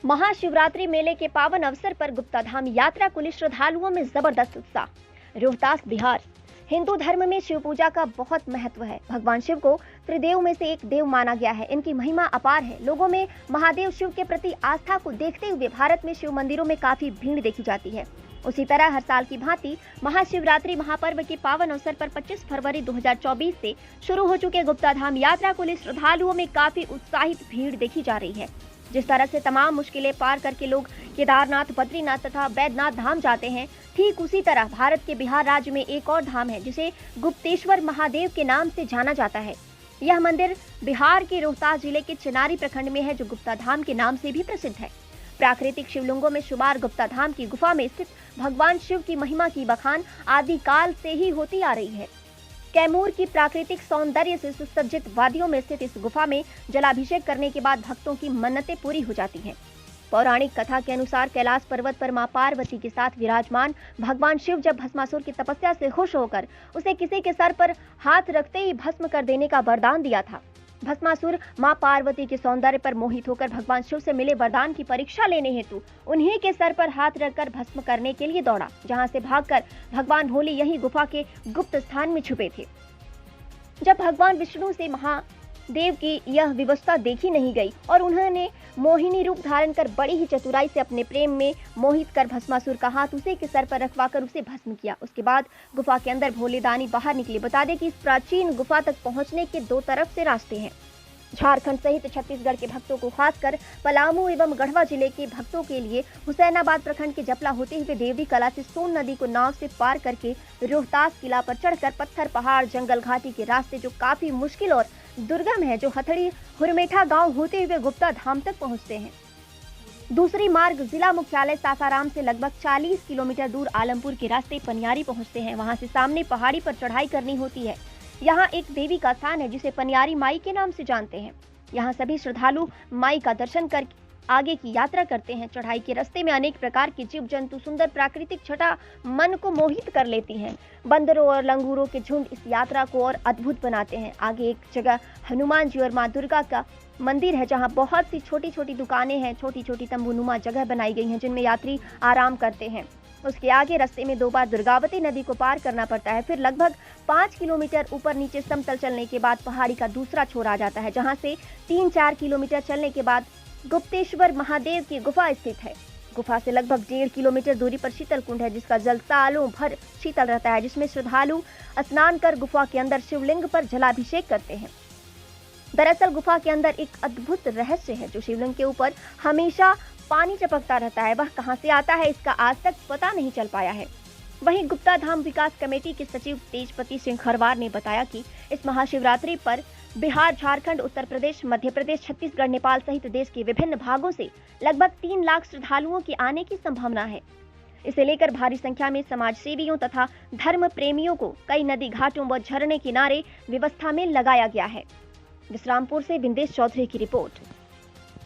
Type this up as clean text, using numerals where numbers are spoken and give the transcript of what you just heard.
महाशिवरात्रि मेले के पावन अवसर पर गुप्ताधाम यात्रा को लेकर श्रद्धालुओं में जबरदस्त उत्साह। रोहतास, बिहार। हिंदू धर्म में शिव पूजा का बहुत महत्व है। भगवान शिव को त्रिदेव में से एक देव माना गया है। इनकी महिमा अपार है। लोगों में महादेव शिव के प्रति आस्था को देखते हुए भारत में शिव मंदिरों में काफी भीड़ देखी जाती है। उसी तरह हर साल की भांति महाशिवरात्रि महापर्व के पावन अवसर पर 25 फरवरी 2024 से शुरू हो चुके गुप्ताधाम यात्रा को लेकर श्रद्धालुओं में काफी उत्साहित भीड़ देखी जा रही है। जिस तरह से तमाम मुश्किलें पार करके लोग केदारनाथ, बद्रीनाथ तथा बैद्यनाथ धाम जाते हैं, ठीक उसी तरह भारत के बिहार राज्य में एक और धाम है जिसे गुप्तेश्वर महादेव के नाम से जाना जाता है। यह मंदिर बिहार के रोहतास जिले के चिनारी प्रखंड में है, जो गुप्ता धाम के नाम से भी प्रसिद्ध है। प्राकृतिक शिवलिंगों में शुमार गुप्ता धाम की गुफा में स्थित भगवान शिव की महिमा की बखान आदि काल से ही होती आ रही है। कैमूर की प्राकृतिक सौंदर्य से सुसज्जित वादियों में स्थित इस गुफा में जलाभिषेक करने के बाद भक्तों की मन्नतें पूरी हो जाती हैं। पौराणिक कथा के अनुसार कैलाश पर्वत पर मां पार्वती के साथ विराजमान भगवान शिव जब भस्मासुर की तपस्या से खुश होकर उसे किसी के सर पर हाथ रखते ही भस्म कर देने का वरदान दिया था। भस्मासुर मां पार्वती के सौंदर्य पर मोहित होकर भगवान शिव से मिले वरदान की परीक्षा लेने हेतु उन्हीं के सर पर हाथ रखकर भस्म करने के लिए दौड़ा, जहां से भागकर भगवान भोले यही गुफा के गुप्त स्थान में छुपे थे। जब भगवान विष्णु से महादेव की यह व्यवस्था देखी नहीं गई और उन्होंने मोहिनी रूप धारण कर बड़ी ही चतुराई से अपने प्रेम में मोहित कर भस्मासुर का हाथ उसे के सर पर रखवाकर उसे भस्म किया। उसके बाद गुफा के अंदर भोले दानी बाहर निकले। बता दें कि इस प्राचीन गुफा तक पहुंचने के दो तरफ से रास्ते हैं। झारखंड सहित छत्तीसगढ़ के भक्तों को खासकर पलामू एवं गढ़वा जिले के भक्तों के लिए हुसैनाबाद प्रखंड के जपला होते हुए देवरी कला से सोन नदी को नाव से पार करके रोहतास किला पर चढ़कर पत्थर, पहाड़, जंगल, घाटी के रास्ते जो काफी मुश्किल और दुर्गम है, जो हथड़ी हुरमेठा गांव होते हुए गुप्ता धाम तक पहुंचते हैं। दूसरी मार्ग जिला मुख्यालय सासाराम से लगभग 40 किलोमीटर दूर आलमपुर के रास्ते पनियारी पहुंचते हैं। वहां से सामने पहाड़ी पर चढ़ाई करनी होती है। यहाँ एक देवी का स्थान है जिसे पनियारी माई के नाम से जानते हैं। यहाँ सभी श्रद्धालु माई का दर्शन कर आगे की यात्रा करते हैं। चढ़ाई के रास्ते में अनेक प्रकार के जीव जंतु, सुंदर प्राकृतिक छटा मन को मोहित कर लेती हैं। बंदरों और लंगूरों के झुंड इस यात्रा को और अद्भुत बनाते हैं। आगे एक जगह हनुमान जी और माँ दुर्गा का मंदिर है, जहाँ बहुत सी छोटी छोटी दुकानें हैं। छोटी छोटी तंबूनुमा जगह बनाई गई हैं जिनमें यात्री आराम करते हैं। उसके आगे रास्ते में 2 बार दुर्गावती नदी को पार करना पड़ता है। फिर लगभग 5 किलोमीटर ऊपर नीचे समतल चलने के बाद पहाड़ी का दूसरा छोर आ जाता है, जहां से 3-4 किलोमीटर चलने के बाद गुप्तेश्वर महादेव की गुफा स्थित है। गुफा से लगभग 1.5 किलोमीटर दूरी पर शीतल कुंड है, जिसका जल सालों भर शीतल रहता है, जिसमें श्रद्धालु स्नान कर गुफा के अंदर शिवलिंग पर जलाभिषेक करते हैं। दरअसल गुफा के अंदर एक अद्भुत रहस्य है, जो शिवलिंग के ऊपर हमेशा पानी चपकता रहता है। वह कहां से आता है, इसका आज तक पता नहीं चल पाया है। वहीं गुप्ता धाम विकास कमेटी के सचिव तेजपति सिंह खरवार ने बताया कि इस महाशिवरात्रि पर बिहार, झारखंड, उत्तर प्रदेश, मध्य प्रदेश, छत्तीसगढ़, नेपाल सहित देश के विभिन्न भागों से लगभग 3 लाख श्रद्धालुओं के आने की संभावना है। इसे लेकर भारी संख्या में समाज सेवियों तथा धर्म प्रेमियों को कई नदी घाटों व झरने किनारे व्यवस्था में लगाया गया है। विश्रामपुर से विंदेश चौधरी की रिपोर्ट।